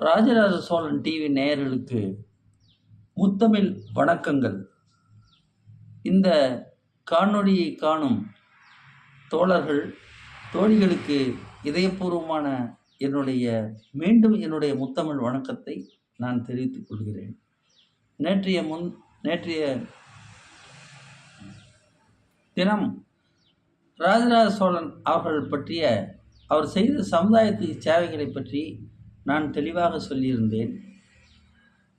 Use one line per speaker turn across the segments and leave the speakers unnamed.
Rajaraja Cholan TV நேயர்களுக்கு முத்தமிழ் வணக்கங்கள். இந்த காணொளியை காணும் தோழர்கள் தோழிகளுக்கு இதயபூர்வமான என்னுடைய முத்தமிழ் வணக்கத்தை நான் தெரிவித்துக் கொள்கிறேன். நேற்றைய தினம் ராஜராஜ சோழன் அவர்கள் பற்றிய அவர் செய்த சமுதாயத்துக்கு சேவைகளை பற்றி நான் தெளிவாக சொல்லியிருந்தேன்.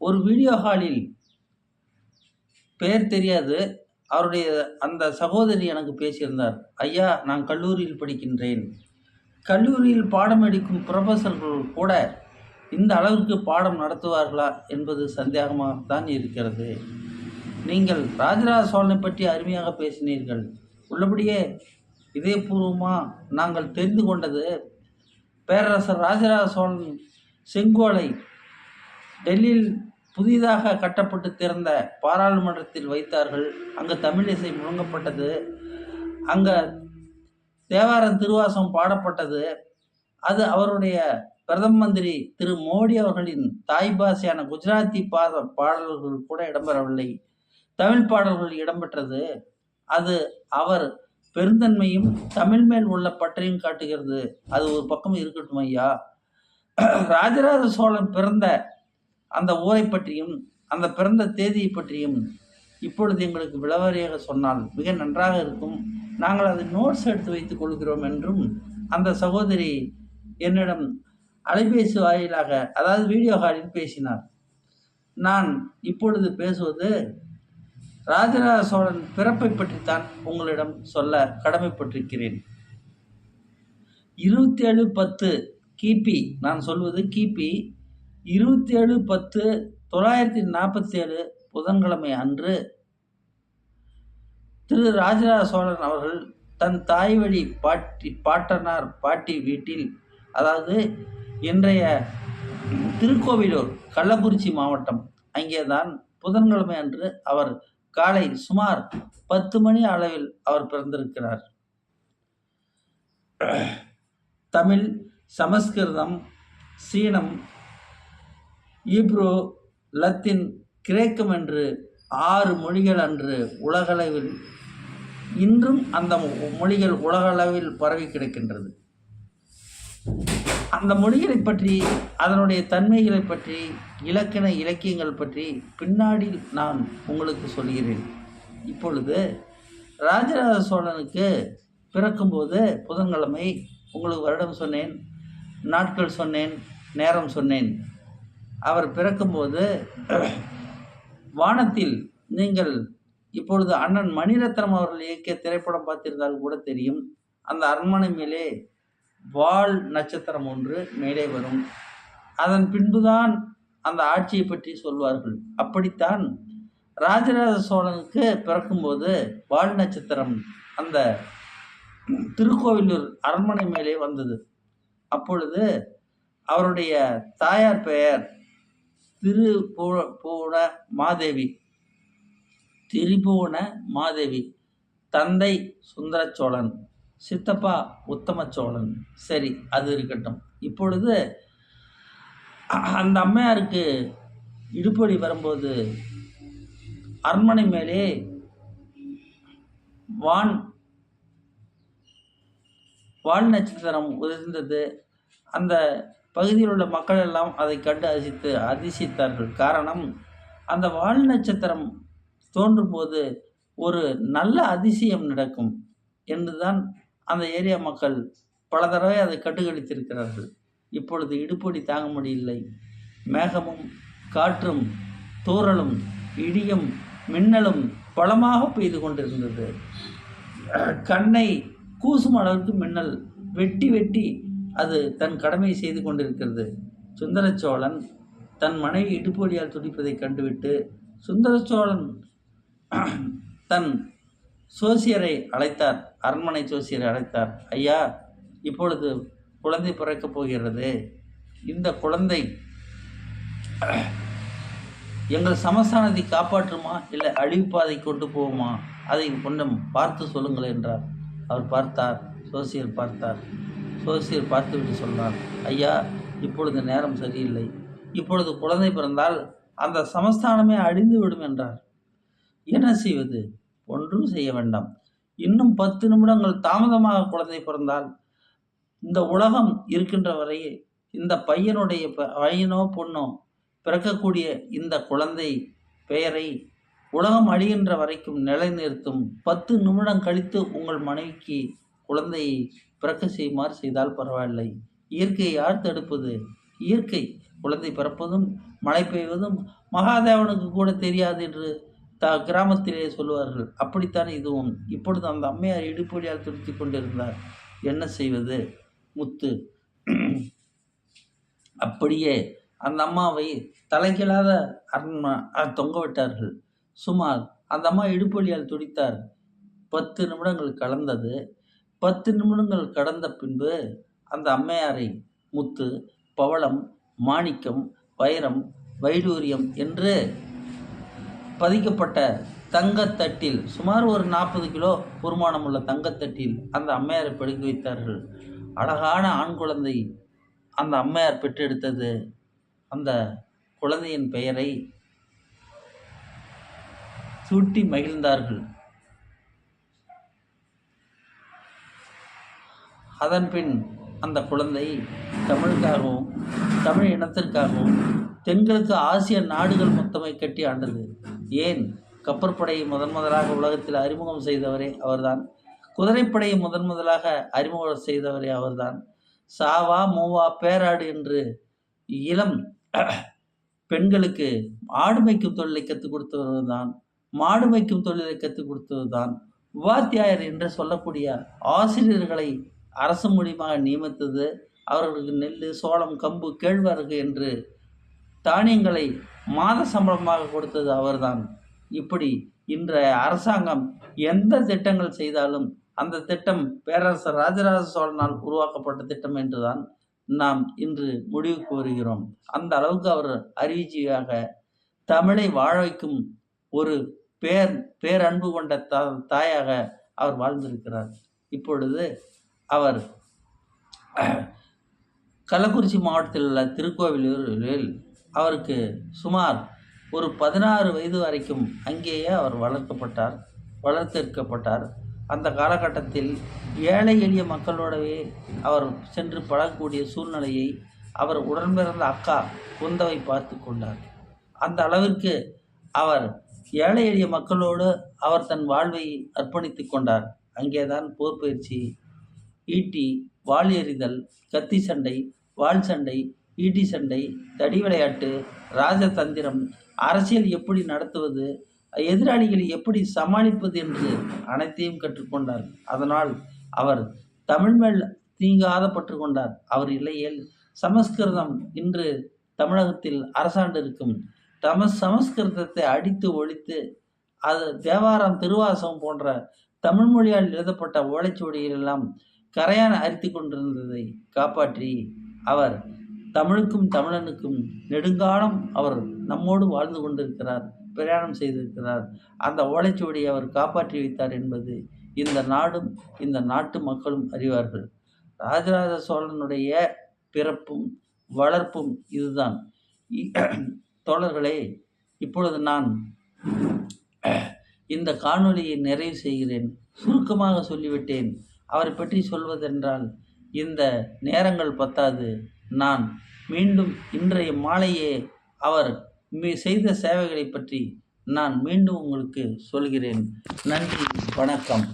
ஒரு வீடியோ ஹாலில் பெயர் தெரியாது அவருடைய அந்த சகோதரி எனக்கு பேசியிருந்தார். ஐயா, நான் கல்லூரியில் படிக்கின்றேன். கல்லூரியில் பாடம் எடுக்கும் ப்ரொஃபஸர்கள் கூட இந்த அளவிற்கு பாடம் நடத்துவார்களா என்பது சந்தேகமாகத்தான் இருக்கிறது. நீங்கள் ராஜராஜ சோழனை பற்றி அருமையாக பேசினீர்கள். உள்ளபடியே இதயபூர்வமாக நாங்கள் தெரிந்து கொண்டது, பேரரசர் ராஜராஜ சோழன் செங்கோலை டெல்லியில் புதிதாக கட்டப்பட்டு திறந்த பாராளுமன்றத்தில் வைத்தார்கள். அங்கு தமிழ் இசை முழங்கப்பட்டது. அங்கே தேவாரம் திருவாசம் பாடப்பட்டது. அது அவருடைய பிரதம மந்திரி திரு மோடி அவர்களின் தாய் பாஷையான குஜராத்தி பாடல்கள் கூட இடம்பெறவில்லை, தமிழ் பாடல்கள் இடம்பெற்றது. அது அவர் பெருந்தன்மையும் தமிழ் மேல் உள்ள பற்றையும் காட்டுகிறது. அது ஒரு பக்கம் இருக்கட்டும் ஐயா. ராஜராஜ சோழன் பிறந்த அந்த ஊரை பற்றியும் அந்த பிறந்த தேதியை பற்றியும் இப்பொழுது எங்களுக்கு விளவரியாக சொன்னால் மிக நன்றாக இருக்கும். நாங்கள் அதை நோட்ஸ் எடுத்து வைத்துக் கொள்கிறோம் என்றும் அந்த சகோதரி என்னிடம் அலைபேசி வாயிலாக, அதாவது வீடியோ காலில் பேசினார். நான் இப்பொழுது பேசுவது ராஜராஜ சோழன் பிறப்பை பற்றித்தான் உங்களிடம் சொல்ல கடமைப்பட்டிருக்கிறேன். 27/10 கிபி, நான் சொல்வது கிபி 27/10/1947 புதன்கிழமை அன்று திரு ராஜராஜ சோழன் அவர்கள் தன் தாய் வழி பாட்டி வீட்டில், அதாவது இன்றைய திருக்கோவிலூர், கள்ளக்குறிச்சி மாவட்டம், அங்கேதான் புதன்கிழமை அன்று அவர் காலை சுமார் 10 மணி அளவில் அவர் பிறந்திருக்கிறார். தமிழ், சமஸ்கிருதம், சீனம், ஈப்ரோ, லத்தீன், கிரேக்கம் என்று 6 மொழிகள் அன்று உலகளவில், இன்றும் அந்த மொழிகள் உலகளவில் பரவி கிடக்கின்றது. அந்த மொழிகளை பற்றி, அதனுடைய தன்மைகளை பற்றி, இலக்கண இலக்கியங்கள் பற்றி பின்னாடி நான் உங்களுக்கு சொல்கிறேன். இப்பொழுது ராஜராஜ சோழனுக்கு பிறக்கும்போது புதன்கிழமை, உங்களுக்கு வருடம் சொன்னேன், நாட்கள் சொன்னேன், நேரம் சொன்னேன். அவர் பிறக்கும்போது வானத்தில், நீங்கள் இப்பொழுது அண்ணன் மணிரத்னம் அவர்கள் இயக்கிய திரைப்படம் பார்த்திருந்தால் கூட தெரியும், அந்த அரண்மனை மேலே வால் நட்சத்திரம் ஒன்று மேலே வரும். அதன் பின்புதான் அந்த ஆட்சியை பற்றி சொல்வார்கள். அப்படித்தான் ராஜராஜ சோழனுக்கு பிறக்கும்போது வால் நட்சத்திரம் அந்த திருக்கோவிலூர் அரண்மனை மேலே வந்தது. அப்பொழுது அவருடைய தாயார் பெயர் திரிபுவன மாதேவி, தந்தை சுந்தர சோழன், சித்தப்பா உத்தம சோழன். சரி, அது இருக்கட்டும். இப்பொழுது அந்த அம்மையாருக்கு இடுப்படி வரும்போது அரண்மனை மேலே வால் நட்சத்திரம் உதிர்ந்தது. அந்த பகுதியில் உள்ள மக்கள் எல்லாம் அதை கண்டு அதிசயித்தார்கள். காரணம், அந்த வால் நட்சத்திரம் தோன்றும் போது ஒரு நல்ல அதிசயம் நடக்கும் என்றுதான் அந்த ஏரியா மக்கள் பல தடவை அதை கண்டுகளித்திருக்கிறார்கள். இப்பொழுது இடுப்பொடி தாங்க முடியவில்லை. மேகமும் காற்றும் தூறலும் இடியும் மின்னலும் பலமாக பெய்து கொண்டிருந்தது. கண்ணை கூசும் அளவுக்கு மின்னல் வெட்டி அது தன் கடமையை செய்து கொண்டிருக்கிறது. சுந்தர சோழன் தன் மனைவி இடுப்பொடியால் துடிப்பதை கண்டுவிட்டு சுந்தர சோழன் தன் சோசியரை அழைத்தார், அரண்மனை சோசியரை அழைத்தார். ஐயா, இப்பொழுது குழந்தை பிறக்கப் போகிறது. இந்த குழந்தை எங்கள் சமஸ்தானத்தை காப்பாற்றுமா, இல்லை அழிவுப்பாதை கொண்டு போகுமா, அதை கொஞ்சம் பார்த்து சொல்லுங்கள் என்றார். அவர் பார்த்தார், சோசியர் பார்த்தார். சோசியர் பார்த்துவிட்டு சொன்னார், ஐயா, இப்பொழுது நேரம் சரியில்லை. இப்பொழுது குழந்தை பிறந்தால் அந்த சமஸ்தானமே அழிந்துவிடும் என்றார். என்ன செய்வது? ஒன்றும் செய்ய வேண்டாம். இன்னும் 10 நிமிடங்கள் தாமதமாக குழந்தை பிறந்தால் இந்த உலகம் இருக்கின்ற வரை இந்த பையனோ பொண்ணோ பிறக்கக்கூடிய இந்த குழந்தை பெயரை உலகம் அழிகின்ற வரைக்கும் நிலைநிறுத்தும். 10 நிமிடம் கழித்து உங்கள் மனைவிக்கு குழந்தையை பிறக்க செய்யுமாறு செய்தால் பரவாயில்லை. இயற்கையை யார் தடுப்பது? இயற்கை குழந்தை பிறப்பதும் மழை பெய்வதும் மகாதேவனுக்கு கூட தெரியாது என்று கிராமத்திலே சொல்லுவார்கள். அப்படித்தான் இதுவும். இப்பொழுது அந்த அம்மையார் இடுப்படியால் துடித்து கொண்டிருந்தார். என்ன செய்வது? முத்து அப்படியே அந்த அம்மாவை தலைகீழாத தொங்க விட்டார்கள். சுமார் அந்த அம்மா இடுப்பொலியால் துடித்தார். 10 நிமிடங்கள் கடந்தது. 10 நிமிடங்கள் கடந்த பின்பு அந்த அம்மையாரை முத்து, பவளம், மாணிக்கம், வைரம், வைடூரியம் என்று பதிக்கப்பட்ட தங்கத்தட்டில் சுமார் ஒரு 40 கிலோ பொறுமானம் உள்ள தங்கத்தட்டில் அந்த அம்மையாரை படுக்க வைத்தார்கள். அழகான ஆண் குழந்தை அந்த அம்மையார் பெற்றெடுத்தது. அந்த குழந்தையின் பெயரை சூட்டி மகிழ்ந்தார்கள். அதன்பின் அந்த குழந்தை தமிழுக்காகவும் தமிழ் இனத்திற்காகவும் தென்கிழக்கு ஆசிய நாடுகள் மொத்தமை கட்டி ஆண்டது. ஏன்? கப்பற்படையை முதலாக உலகத்தில் அறிமுகம் செய்தவரே அவர்தான். குதிரைப்படையை முதலாக அறிமுகம் செய்தவரே அவர்தான். சாவா மூவா பேராடு என்று இளம் பெண்களுக்கு ஆடு மேய்க்கும் தொழிலை கற்றுக் கொடுத்தவர் தான். மாடு மேய்க்கும் தொழிலை கற்றுக் கொடுத்தவர் தான். உபாத்தியாயர் என்று சொல்லக்கூடிய ஆசிரியர்களை அரசு மூலியமாக நியமித்தது. அவர்களுக்கு நெல், சோளம், கம்பு, கேழ்வரகு என்று தானியங்களை மாத சம்பளமாக கொடுத்தது அவர்தான். இப்படி இன்றைய அரசாங்கம் எந்த திட்டங்கள் செய்தாலும் அந்த திட்டம் பேரரசர் ராஜராஜ சோழனால் உருவாக்கப்பட்ட திட்டம் என்றுதான் நாம் இன்று முடிவுக்கு வருகிறோம். அந்த அளவுக்கு அவர் அறிவிச்சியாக தமிழை வாழ வைக்கும் ஒரு பேரன்பு கொண்ட தாயாக அவர் வாழ்ந்திருக்கிறார். இப்பொழுது அவர் கள்ளக்குறிச்சி மாவட்டத்தில் உள்ள திருக்கோவிலூரில் அவருக்கு சுமார் ஒரு 16 வயது வரைக்கும் அங்கேயே அவர் வளர்த்தெடுக்கப்பட்டார். அந்த காலகட்டத்தில் ஏழை எளிய மக்களோடவே அவர் சென்று பழகக்கூடிய சூழ்நிலையை அவர் உடன்பிறந்த அக்கா குந்தவை பார்த்து கொண்டார். அந்த அளவிற்கு அவர் ஏழை எளிய மக்களோடு அவர் தன் வாழ்வை அர்ப்பணித்து கொண்டார். அங்கேதான் போர் பயிற்சி, ஈட்டி, வாள் எறிதல், கத்தி சண்டை, வாள் சண்டை, ஈட்டி சண்டை, தடி விளையாட்டு, ராஜதந்திரம், அரசியல் எப்படி நடத்துவது, எதிராளிகளை எப்படி சமாளிப்பது என்று அனைத்தையும் கற்றுக்கொண்டார். அதனால் அவர் தமிழ் மேல் தீங்காத பற்று கொண்டார். அவர் இல்லையேல் சமஸ்கிருதம் இன்று தமிழகத்தில் அரசாண்டு இருக்கும். சமஸ்கிருதத்தை அடித்து ஒழித்து அது தேவாரம், திருவாசகம் போன்ற தமிழ் மொழியால் எழுதப்பட்ட ஓலைச்சுவடிகள் எல்லாம் கரையான் அரித்து கொண்டிருந்ததை காப்பாற்றி அவர் தமிழுக்கும் தமிழனுக்கும் நெடுங்காலம் அவர் நம்மோடு வாழ்ந்து கொண்டிருக்கிறார், பிரயாணம் செய்திருக்கிறார். அந்த ஓலைச்சுவடியை அவர் காப்பாற்றி வைத்தார் என்பது இந்த நாடும் இந்த நாட்டு மக்களும் அறிவார்கள். ராஜராஜ சோழனுடைய பிறப்பும் வளர்ப்பும் இதுதான். தோழர்களே, இப்பொழுது நான் இந்த காணொளியை நிறைவு செய்கிறேன். சுருக்கமாக சொல்லிவிட்டேன். அவரை பற்றி சொல்வதென்றால் இந்த நேரங்கள் பத்தாது. நான் மீண்டும் இன்றைய மாலையே அவர் செய்த சேவைகளை பற்றி நான் மீண்டும் உங்களுக்கு சொல்கிறேன். நன்றி, வணக்கம்.